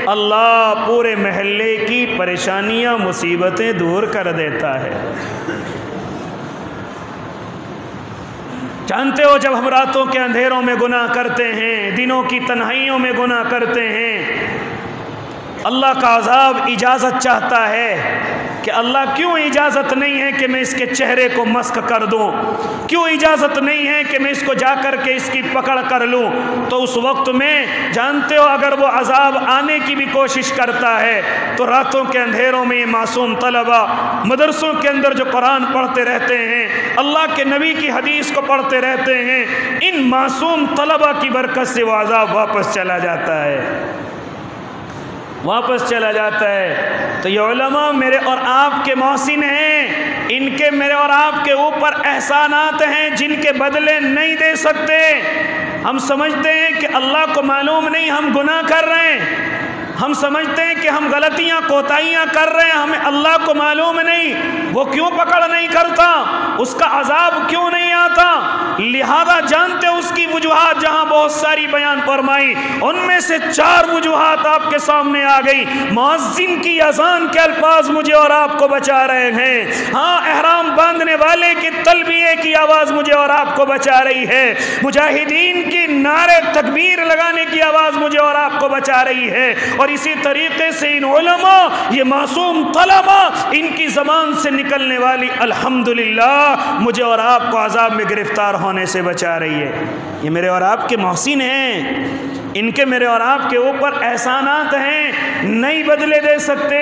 اللہ پورے محلے کی پریشانیاں مصیبتیں دور کر دیتا ہے۔ جانتے ہو جب ہم راتوں کے اندھیروں میں گناہ کرتے ہیں، دنوں کی تنہائیوں میں گناہ کرتے ہیں، اللہ کا عذاب اجازت چاہتا ہے کہ اللہ کیوں اجازت نہیں ہے کہ میں اس کے چہرے کو مسک کر دوں، کیوں اجازت نہیں ہے کہ میں اس کو جا کر کے اس کی پکڑ کر لوں؟ تو اس وقت میں جانتے ہو اگر وہ عذاب آنے کی بھی کوشش کرتا ہے تو راتوں کے اندھیروں میں یہ معصوم طلبہ مدرسوں کے اندر جو قرآن پڑھتے رہتے ہیں، اللہ کے نبی کی حدیث کو پڑھتے رہتے ہیں، ان معصوم طلبہ کی برکت سے وہ عذاب واپس چلا جاتا ہے، واپس چلا جاتا ہے۔ تو یہ علماء میرے اور آپ کے محسن ہیں، ان کے میرے اور آپ کے اوپر احسانات ہیں جن کے بدلے نہیں دے سکتے۔ ہم سمجھتے ہیں کہ اللہ کو معلوم نہیں ہم گناہ کر رہے ہیں، ہم سمجھتے ہیں کہ ہم غلطیاں کوتاہیاں کر رہے ہیں، ہمیں اللہ کو معلوم نہیں، وہ کیوں پکڑ نہیں کرتا، اس کا عذاب کیوں نہیں آتا؟ لہذا جانتے اس کی وجوہات جہاں بہت ساری بیان فرمائی، ان میں سے 4 وجوہات آپ کے سامنے آ گئی۔ مؤذن کی اذان کے الفاظ مجھے اور آپ کو بچا رہے ہیں، ہاں احرام باندھنے والے کی تلبیہ کی آواز مجھے اور آپ کو بچا رہی ہے، مجاہدین کی نعرے تکبیر لگانے کی آواز مجھے اور آپ کو بچا رہی ہے، اور اسی طریقے سے ان علماء، یہ معصوم طلباء، ان کی زبان سے نکلنے والی الحمدللہ مجھے اور آپ کو عذاب میں گرفتار ہونے سے بچا رہی ہے۔ یہ میرے اور آپ کے محسن ہیں، ان کے میرے اور آپ کے اوپر احسانات ہیں، نہیں بدلے دے سکتے،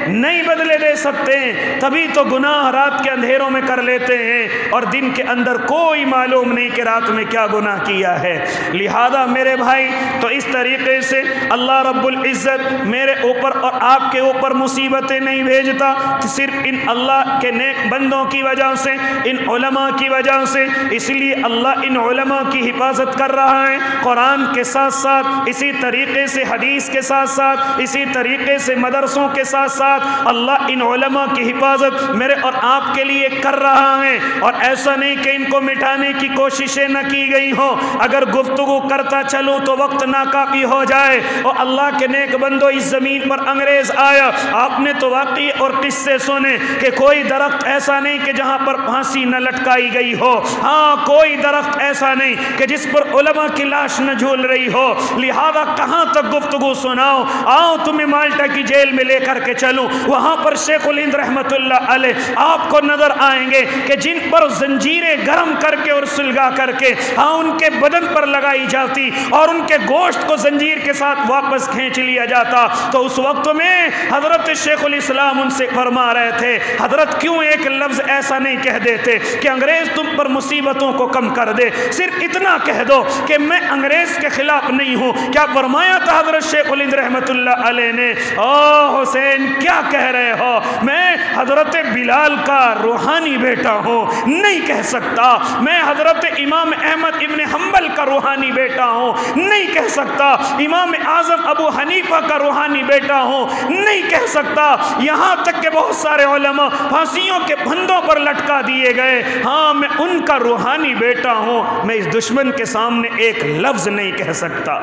نہیں بدلے دے سکتے، تبھی تو گناہ رات کے اندھیروں میں کر لیتے ہیں اور دن کے اندر کوئی معلوم نہیں کہ رات میں کیا گناہ کیا ہے۔ لہذا میرے بھائی، تو اس طریقے سے اللہ رب العزت میرے اوپر اور آپ کے اوپر مصیبتیں نہیں بھیجتا، صرف ان اللہ کے نیک بندوں کی وجہ سے، ان علماء کی وجہ سے۔ اس لیے اللہ ان علماء کی حفاظت کر رہا ہے، قرآن کے ساتھ ساتھ اسی طریقے سے حدیث کے ساتھ ساتھ، اسی طریقے سے مدرسوں کے ساتھ ساتھ اللہ ان علماء کی حفاظت میرے اور آپ کے لیے کر رہا ہے۔ اور ایسا نہیں کہ ان کو مٹانے کی کوششیں نہ کی گئی ہوں، اگر گفتگو کرتا چلوں تو وقت ناکافی ہو جائے۔ اور اللہ کے نیک بندو، اس زمین پر انگریز آیا، آپ نے تو واقعی اور قصے سنے کہ کوئی درخت ایسا نہیں کہ جہاں پر پھانسی نہ لٹکائی گئی ہو، ہاں کوئی درخت ایسا نہیں کہ جس پر علماء کی لاش نہ جھول رہی ہو۔ لہذا کہاں تک گفتگو سناؤ، آؤ تمہیں مالٹا کی جیل میں لے کر کے چلوں، وہاں پر شیخ الہند رحمت اللہ علیہ آپ کو نظر آئیں گے کہ جن پر زنجیریں گرم کر کے اور سلگا کر کے ہاں ان کے بدن پر لگائی جاتی اور ان کے گوشت کو زنجیر کے ساتھ واپس کھینچ لیا جاتا، تو اس وقت میں حضرت شیخ الاسلام ان سے فرما رہے تھے، حضرت کیوں ایک لفظ ایسا نہیں کہہ دیتے کہ انگریز تم پر مصیبتوں کو کم کر دے، صرف اتنا کہہ دو کہ میں انگریز کے خلاف نہیں ہوں۔ کیا فرمایا تھا حضرت شیخ الہند رحمت اللہ علیہ نے؟ او حسین کیا کہہ رہے ہو، میں حضرت بلال کا روحانی بیٹا ہوں، نہیں کہہ سکتا، میں حضرت امام احمد ابن حنبل کا روحانی بیٹا ہوں، نہیں کہہ سکتا، امام اعظم ابو حنیفہ کا روحانی بیٹا ہوں، نہیں کہہ سکتا، یہاں تک کہ بہت سارے علماء پھانسیوں کے پھندوں پر لٹکا دیے گئے، ہاں میں ان کا روحانی بیٹا ہوں، میں اس دشمن کے سامنے ایک لفظ نہیں کہہ سکتا۔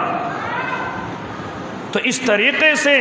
تو اس طریقے سے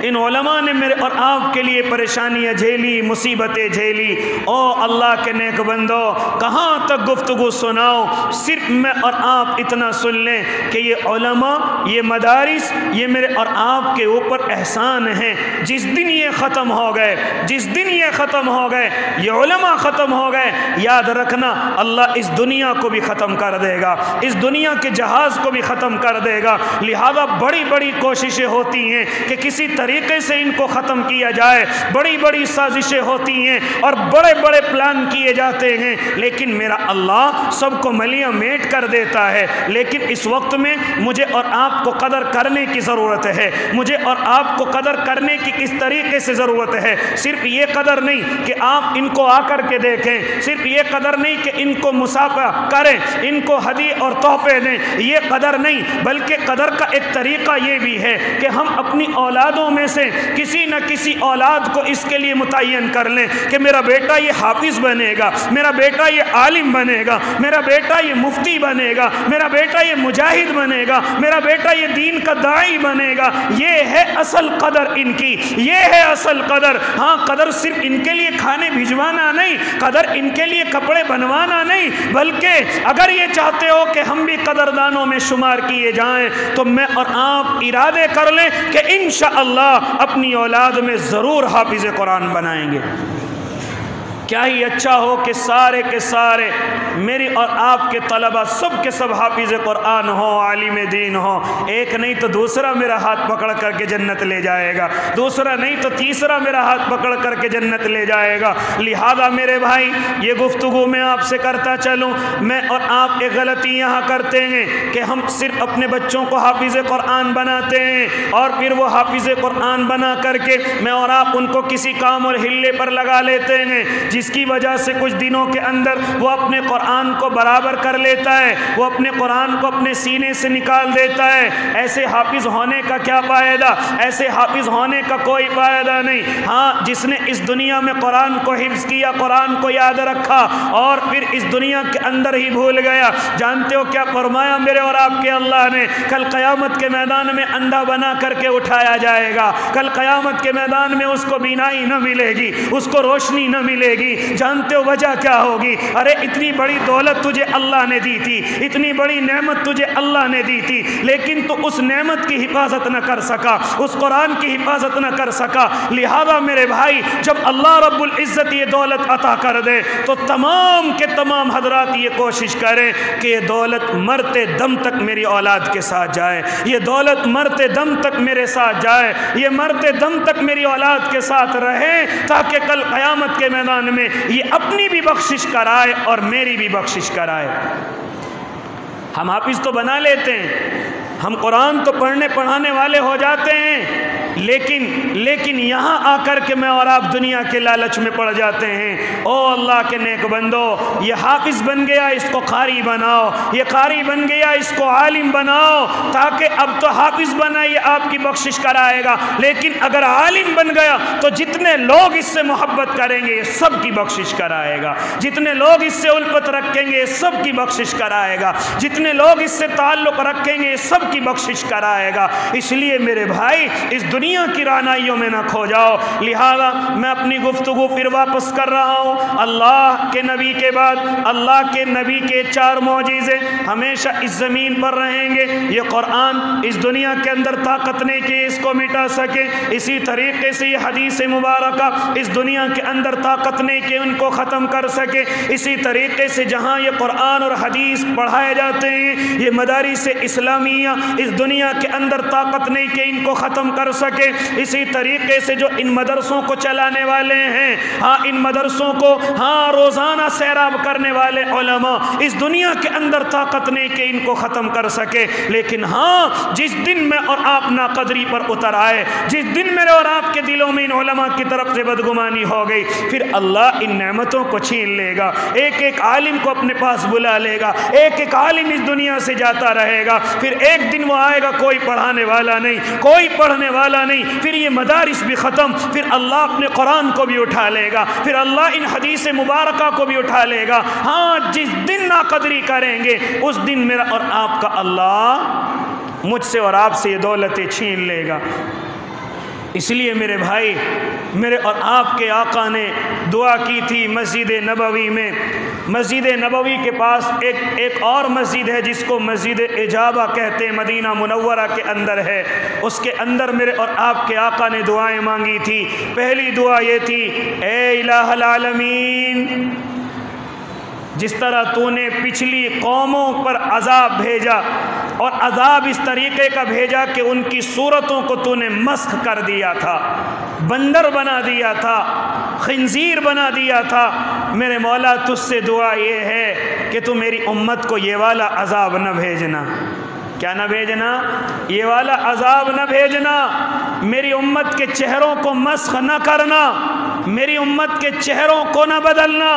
ان علماء نے میرے اور آپ کے لیے پریشانیاں جھیلی، مصیبتیں جھیلی۔ او اللہ کے نیک بندو، کہاں تک گفتگو سناؤ، صرف میں اور آپ اتنا سن لیں کہ یہ علماء، یہ مدارس، یہ میرے اور آپ کے اوپر احسان ہیں۔ جس دن یہ ختم ہو گئے، جس دن یہ ختم ہو گئے، یہ علماء ختم ہو گئے، یاد رکھنا اللہ اس دنیا کو بھی ختم کر دے گا، اس دنیا کے جہاز کو بھی ختم کر دے گا۔ لہذا بڑی بڑی کوششیں کوششیں ہوتی ہیں کہ کسی طریقے سے ان کو ختم کیا جائے، بڑی بڑی سازشیں ہوتی ہیں اور بڑے بڑے پلان کیے جاتے ہیں، لیکن میرا اللہ سب کو ملیاں میٹ کر دیتا ہے۔ لیکن اس وقت میں مجھے اور آپ کو قدر کرنے کی ضرورت ہے، مجھے اور آپ کو قدر کرنے کی کس طریقے سے ضرورت ہے۔ صرف یہ قدر نہیں کہ آپ ان کو آ کر کے دیکھیں، صرف یہ قدر نہیں کہ ان کو مصافحہ کریں، ان کو ہدیے اور تحفے دیں، یہ قدر نہیں، بلکہ قدر کا ایک طریقہ یہ بھی ہے کہ ہم اپنی اولادوں میں سے کسی نہ کسی اولاد کو اس کے لیے متعین کر لیں کہ میرا بیٹا یہ حافظ بنے گا، میرا بیٹا یہ عالم بنے گا، میرا بیٹا یہ مفتی بنے گا، میرا بیٹا یہ مجاہد بنے گا، میرا بیٹا یہ دین کا داعی بنے گا۔ یہ ہے اصل قدر ان کی، یہ ہے اصل قدر۔ ہاں، قدر صرف ان کے لیے کھانے بھجوانا نہیں، قدر ان کے لیے کپڑے بنوانا نہیں، بلکہ اگر یہ چاہتے ہو کہ ہم بھی قدردانوں میں شمار کیے جائیں تو میں اور آپ ارادے کر لیں کہ انشاءاللہ اپنی اولاد میں ضرور حافظ قرآن بنائیں گے۔ کیا ہی اچھا ہو کہ سارے کے سارے میری اور آپ کے طلبہ سب کے سب حافظ قرآن ہوں، عالم دین ہوں، ایک نہیں تو دوسرا میرا ہاتھ پکڑ کر کے جنت لے جائے گا، دوسرا نہیں تو تیسرا میرا ہاتھ پکڑ کر کے جنت لے جائے گا۔ لہذا میرے بھائی، یہ گفتگو میں آپ سے کرتا چلوں، میں اور آپ ایک غلطی یہاں کرتے ہیں کہ ہم صرف اپنے بچوں کو حافظ قرآن بناتے ہیں اور پھر وہ حافظ قرآن بنا کر کے میں اور آپ ان کو کسی کام اور ہلے پر لگا لیتے ہیں، جس کی وجہ سے کچھ دنوں کے اندر وہ اپنے قرآن کو برابر کر لیتا ہے، وہ اپنے قرآن کو اپنے سینے سے نکال دیتا ہے۔ ایسے حافظ ہونے کا کیا فائدہ؟ ایسے حافظ ہونے کا کوئی فائدہ نہیں۔ ہاں، جس نے اس دنیا میں قرآن کو حفظ کیا، قرآن کو یاد رکھا اور پھر اس دنیا کے اندر ہی بھول گیا، جانتے ہو کیا فرمایا میرے اور آپ کے اللہ نے؟ کل قیامت کے میدان میں اندھا بنا کر کے اٹھایا جائے گا، کل قیامت کے میدان میں اس کو بینائی نہ ملے گی، اس کو روشنی نہ ملے گی۔ جانتے ہو وجہ کیا ہوگی؟ ارے اتنی بڑی دولت تجھے اللہ نے دی تھی، اتنی بڑی نعمت تجھے اللہ نے دی تھی، لیکن تو اس نعمت کی حفاظت نہ کر سکا، اس قرآن کی حفاظت نہ کر سکا۔ لہذا میرے بھائی، جب اللہ رب العزت یہ دولت عطا کر دے تو تمام کے تمام حضرات یہ کوشش کریں کہ یہ دولت مرتے دم تک میری اولاد کے ساتھ جائے، یہ دولت مرتے دم تک میرے ساتھ جائے، یہ مرتے دم تک میری اولاد کے ساتھ رہے، تاکہ کل قیامت کے میدان میں یہ اپنی بھی بخشش کرائے اور میری بھی بخشش کرائے۔ ہم حافظ تو بنا لیتے ہیں، ہم قرآن تو پڑھنے پڑھانے والے ہو جاتے ہیں، لیکن یہاں آ کر کے میں اور آپ دنیا کے لالچ میں پڑ جاتے ہیں۔ او اللہ کے نیک بندو، یہ حافظ بن گیا اس کو قاری بناؤ، یہ قاری بن گیا اس کو عالم بناؤ، تاکہ اب تو حافظ بنا یہ آپ کی بخشش کرائے گا، لیکن اگر عالم بن گیا تو جتنے لوگ اس سے محبت کریں گے یہ سب کی بخشش کرائے گا، جتنے لوگ اس سے الفت رکھیں گے یہ سب کی بخشش کرائے گا، جتنے لوگ اس سے تعلق رکھیں گے یہ سب کی بخشش کرائے گا۔ اس لیے میرے بھائی، اس دنیا کی رعنائیوں میں نہ کھو جاؤ۔ لہذا میں اپنی گفتگو پھر واپس کر رہا ہوں۔ اللہ کے نبی کے بعد اللہ کے نبی کے 4 معجزے ہمیشہ اس زمین پر رہیں گے۔ یہ قرآن اس دنیا کے اندر طاقت نہیں کہ اس کو مٹا سکے، اسی طریقے سے یہ حدیث مبارکہ اس دنیا کے اندر طاقت نہیں کہ ان کو ختم کر سکے، اسی طریقے سے جہاں یہ قرآن اور حدیث پڑھائے جاتے ہیں، یہ مدارس اسلامیہ اس دنیا کے اندر طاقت نہیں کہ ان کو ختم کر سکے، اسی طریقے سے جو ان مدرسوں کو چلانے والے ہیں، ہاں ان مدرسوں کو روزانہ سیراب کرنے والے علماء اس دنیا کے اندر طاقت نہیں کہ ان کو ختم کر سکے۔ لیکن ہاں، جس دن میں اور آپ ناقدری پر اتر آئے، جس دن میرے اور آپ کے دلوں میں ان علماء کی طرف سے بدگمانی ہو گئی، پھر اللہ ان نعمتوں کو چھین لے گا، ایک ایک عالم کو اپنے پاس بلا لے گا، ایک ایک عالم اس دنیا سے جاتا رہے گا، پھر ایک دن وہ آئے گا کوئی پڑھانے والا نہیں، کوئی پڑھنے والا نہیں، پھر یہ مدارس بھی ختم، پھر اللہ اپنے قرآن کو بھی اٹھا لے گا، پھر اللہ ان حدیث مبارکہ کو بھی اٹھا لے گا۔ ہاں، جس دن ناقدری کریں گے اس دن میرا اور آپ کا اللہ مجھ سے اور آپ سے یہ دولتیں چھین لے گا۔ اس لیے میرے بھائی، میرے اور آپ کے آقا نے دعا کی تھی مسجد نبوی میں، مسجد نبوی کے پاس ایک اور مسجد ہے جس کو مسجد اجابہ کہتے ہیں، مدینہ منورہ کے اندر ہے، اس کے اندر میرے اور آپ کے آقا نے دعائیں مانگی تھی۔ پہلی دعا یہ تھی، اے الہ العالمین، جس طرح تو نے پچھلی قوموں پر عذاب بھیجا، اور عذاب اس طریقے کا بھیجا کہ ان کی صورتوں کو تو نے مسخ کر دیا تھا، بندر بنا دیا تھا، خنزیر بنا دیا تھا۔ میرے مولا تجھ سے دعا یہ ہے کہ تو میری امت کو یہ والا عذاب نہ بھیجنا۔ کیا نہ بھیجنا؟ یہ والا عذاب نہ بھیجنا۔ میری امت کے چہروں کو مسخ نہ کرنا، میری امت کے چہروں کو نہ بدلنا،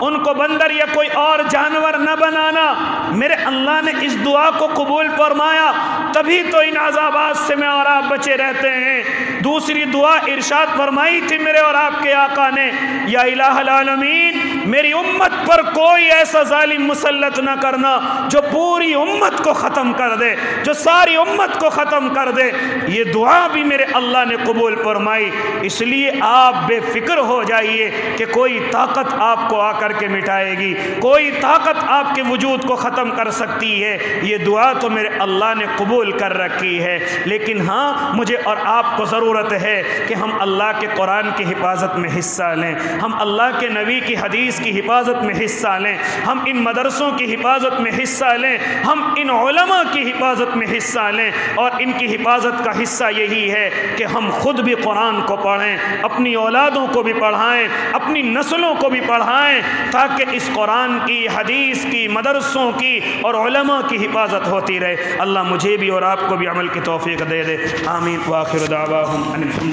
ان کو بندر یا کوئی اور جانور نہ بنانا۔ میرے اللہ نے اس دعا کو قبول فرمایا، تبھی تو ان عذابات سے میں اور آپ بچے رہتے ہیں۔ دوسری دعا ارشاد فرمائی تھی میرے اور آپ کے آقا نے، یا الہ العالمین میری امت پر کوئی ایسا ظالم مسلط نہ کرنا جو پوری امت کو ختم کر دے، جو ساری امت کو ختم کر دے۔ یہ دعا بھی میرے اللہ نے قبول فرمائی۔ اس لیے آپ بے فکر ہو جائیے کہ کوئی طاقت آپ کو آ کر کے مٹائے گی، کوئی طاقت آپ کے وجود کو ختم کر سکتی ہے۔ یہ دعا تو میرے اللہ نے قبول کر رکھی ہے، لیکن ہاں مجھے اور آپ کو ضرورت ہے کہ ہم اللہ کے قرآن کی حفاظت میں حصہ لیں، ہم اللہ کے نبی کی حدیث کی حفاظت میں حصہ لیں، ہم ان مدرسوں کی حفاظت میں حصہ لیں، ہم ان علماء کی حفاظت میں حصہ لیں، اور ان کی حفاظت کا حصہ یہی ہے کہ ہم خود بھی قرآن کو پڑھیں، اپنی اولادوں کو بھی پڑھائیں، اپنی نسلوں کو بھی پڑھائیں، تاکہ اس قرآن کی، حدیث کی، مدرسوں کی اور علماء کی حفاظت ہوتی رہے۔ اللہ مجھے بھی اور آپ کو بھی عمل کی توفیق دے دے۔ آمین۔ وآخر دعواہم ان الحمد